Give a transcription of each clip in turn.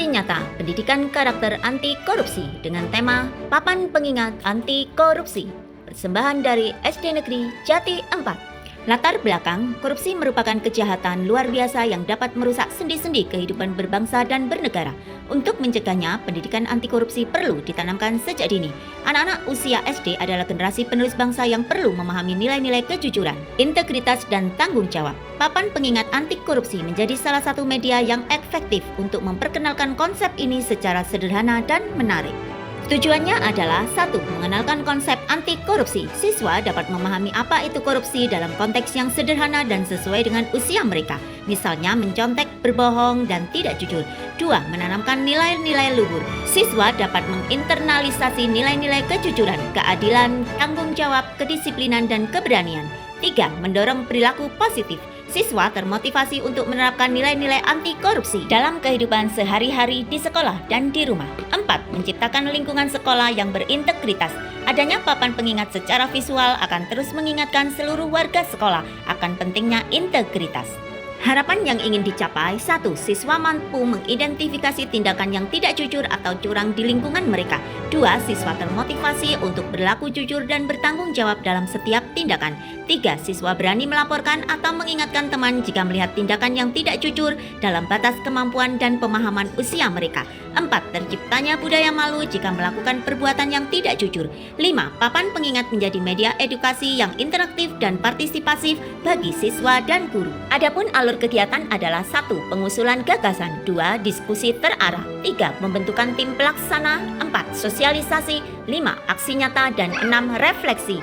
Aksi nyata pendidikan karakter anti korupsi dengan tema Papan Pengingat Anti Korupsi. Persembahan dari SD Negeri Jati 4. Latar belakang, korupsi merupakan kejahatan luar biasa yang dapat merusak sendi-sendi kehidupan berbangsa dan bernegara. Untuk mencegahnya, pendidikan anti korupsi perlu ditanamkan sejak dini. Anak-anak usia SD adalah generasi penerus bangsa yang perlu memahami nilai-nilai kejujuran, integritas, dan tanggung jawab. Papan Pengingat Anti Korupsi menjadi salah satu media yang efektif untuk memperkenalkan konsep ini secara sederhana dan menarik. Tujuannya adalah 1. Mengenalkan konsep anti korupsi. Siswa dapat memahami apa itu korupsi dalam konteks yang sederhana dan sesuai dengan usia mereka. Misalnya mencontek, berbohong, dan tidak jujur. 2. Menanamkan nilai-nilai luhur. Siswa dapat menginternalisasi nilai-nilai kejujuran, keadilan, tanggung jawab, kedisiplinan, dan keberanian. 3. Mendorong perilaku positif. Siswa termotivasi untuk menerapkan nilai-nilai anti korupsi dalam kehidupan sehari-hari di sekolah dan di rumah. 4. Menciptakan lingkungan sekolah yang berintegritas. Adanya papan pengingat secara visual akan terus mengingatkan seluruh warga sekolah akan pentingnya integritas. Harapan yang ingin dicapai: 1. Siswa mampu mengidentifikasi tindakan yang tidak jujur atau curang di lingkungan mereka. 2. Siswa termotivasi untuk berlaku jujur dan bertanggung jawab dalam setiap tindakan. 3. Siswa berani melaporkan atau mengingatkan teman jika melihat tindakan yang tidak jujur dalam batas kemampuan dan pemahaman usia mereka. 4. Terciptanya budaya malu jika melakukan perbuatan yang tidak jujur. 5. Papan pengingat menjadi media edukasi yang interaktif dan partisipasif bagi siswa dan guru. Adapun alur kegiatan adalah: 1. Pengusulan gagasan. 2. Diskusi terarah. 3. Pembentukan tim pelaksana. 4. Sosialisasi. 5. Aksi nyata. Dan 6. Refleksi.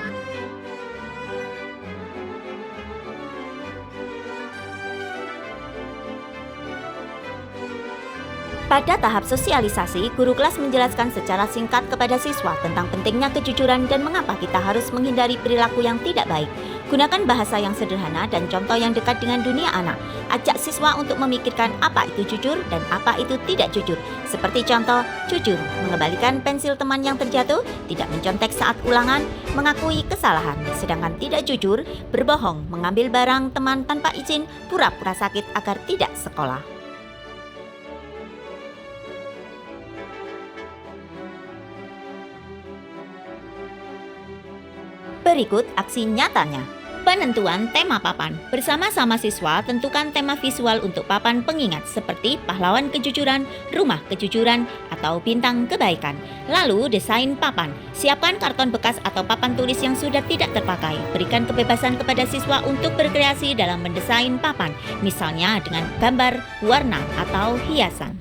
Pada tahap sosialisasi, guru kelas menjelaskan secara singkat kepada siswa tentang pentingnya kejujuran dan mengapa kita harus menghindari perilaku yang tidak baik. Gunakan bahasa yang sederhana dan contoh yang dekat dengan dunia anak. Ajak siswa untuk memikirkan apa itu jujur dan apa itu tidak jujur. Seperti contoh, jujur, mengembalikan pensil teman yang terjatuh, tidak mencontek saat ulangan, mengakui kesalahan. Sedangkan tidak jujur, berbohong, mengambil barang teman tanpa izin, pura-pura sakit agar tidak sekolah. Berikut aksi nyatanya. Penentuan tema papan. Bersama-sama siswa tentukan tema visual untuk papan pengingat seperti pahlawan kejujuran, rumah kejujuran, atau bintang kebaikan. Lalu desain papan. Siapkan karton bekas atau papan tulis yang sudah tidak terpakai. Berikan kebebasan kepada siswa untuk berkreasi dalam mendesain papan, misalnya dengan gambar, warna, atau hiasan.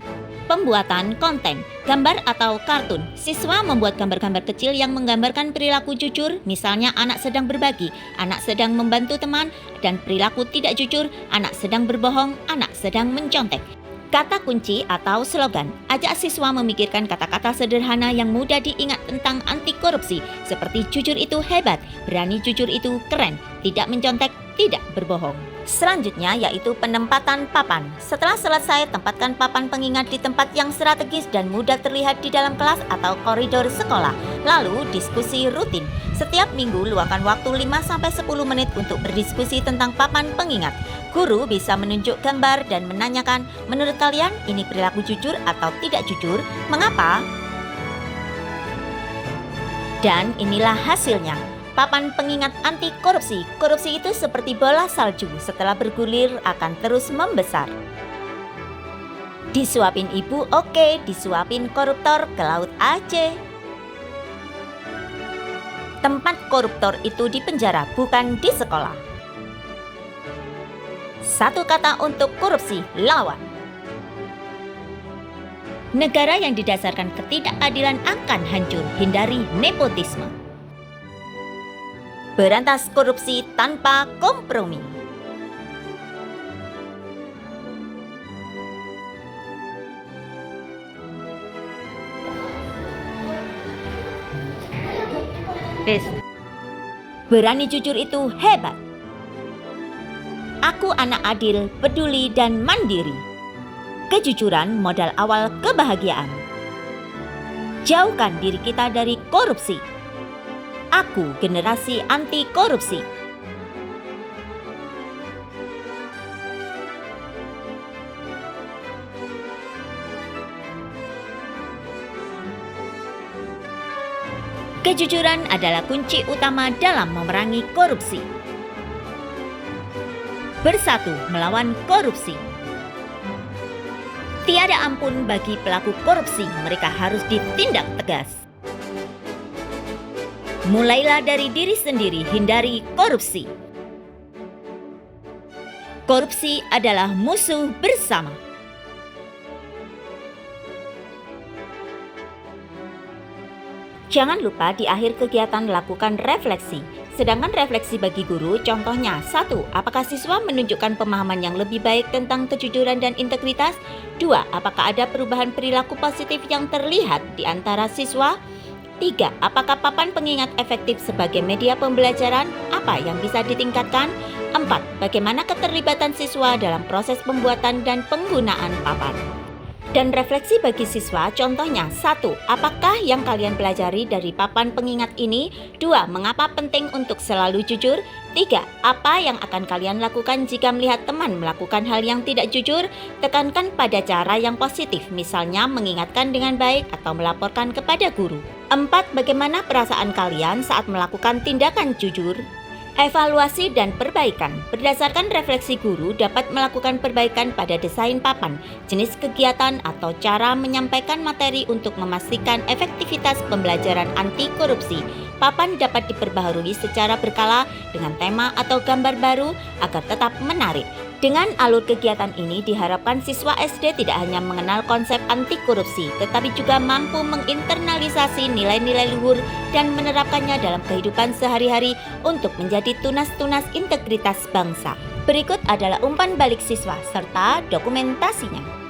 Pembuatan konten, gambar atau kartun. Siswa membuat gambar-gambar kecil yang menggambarkan perilaku jujur, misalnya anak sedang berbagi, anak sedang membantu teman, dan perilaku tidak jujur, anak sedang berbohong, anak sedang mencontek. Kata kunci atau slogan. Ajak siswa memikirkan kata-kata sederhana yang mudah diingat tentang anti korupsi, seperti jujur itu hebat, berani jujur itu keren, tidak mencontek, tidak berbohong. Selanjutnya yaitu penempatan papan. Setelah selesai, tempatkan papan pengingat di tempat yang strategis dan mudah terlihat di dalam kelas atau koridor sekolah. Lalu diskusi rutin. Setiap minggu luangkan waktu 5-10 menit untuk berdiskusi tentang papan pengingat. Guru bisa menunjuk gambar dan menanyakan, menurut kalian ini perilaku jujur atau tidak jujur? Mengapa? Dan inilah hasilnya. Papan pengingat anti korupsi. Korupsi itu seperti bola salju, setelah bergulir akan terus membesar. Disuapin ibu oke, disuapin koruptor ke laut aja. Tempat koruptor itu di penjara, bukan di sekolah. Satu kata untuk korupsi: lawan. Negara yang didasarkan ketidakadilan akan hancur. Hindari nepotisme. Berantas korupsi tanpa kompromi. Berani jujur itu hebat. Aku anak adil, peduli, dan mandiri. Kejujuran modal awal kebahagiaan. Jauhkan diri kita dari korupsi. Aku generasi anti korupsi. Kejujuran adalah kunci utama dalam memerangi korupsi. Bersatu melawan korupsi. Tiada ampun bagi pelaku korupsi, mereka harus ditindak tegas. Mulailah dari diri sendiri, hindari korupsi. Korupsi adalah musuh bersama. Jangan lupa di akhir kegiatan lakukan refleksi. Sedangkan refleksi bagi guru, contohnya 1. Apakah siswa menunjukkan pemahaman yang lebih baik tentang kejujuran dan integritas? 2. Apakah ada perubahan perilaku positif yang terlihat di antara siswa? 3. Apakah papan pengingat efektif sebagai media pembelajaran? Apa yang bisa ditingkatkan? 4. Bagaimana keterlibatan siswa dalam proses pembuatan dan penggunaan papan? Dan refleksi bagi siswa, contohnya 1. Apakah yang kalian pelajari dari papan pengingat ini? 2. Mengapa penting untuk selalu jujur? 3. Apa yang akan kalian lakukan jika melihat teman melakukan hal yang tidak jujur? Tekankan pada cara yang positif, misalnya mengingatkan dengan baik atau melaporkan kepada guru. 4. Bagaimana perasaan kalian saat melakukan tindakan jujur? Evaluasi dan perbaikan. Berdasarkan refleksi guru dapat melakukan perbaikan pada desain papan, jenis kegiatan atau cara menyampaikan materi untuk memastikan efektivitas pembelajaran anti korupsi. Papan dapat diperbaharui secara berkala dengan tema atau gambar baru agar tetap menarik. Dengan alur kegiatan ini diharapkan siswa SD tidak hanya mengenal konsep anti korupsi, tetapi juga mampu menginternalisasi nilai-nilai luhur dan menerapkannya dalam kehidupan sehari-hari untuk menjadi tunas-tunas integritas bangsa. Berikut adalah umpan balik siswa serta dokumentasinya.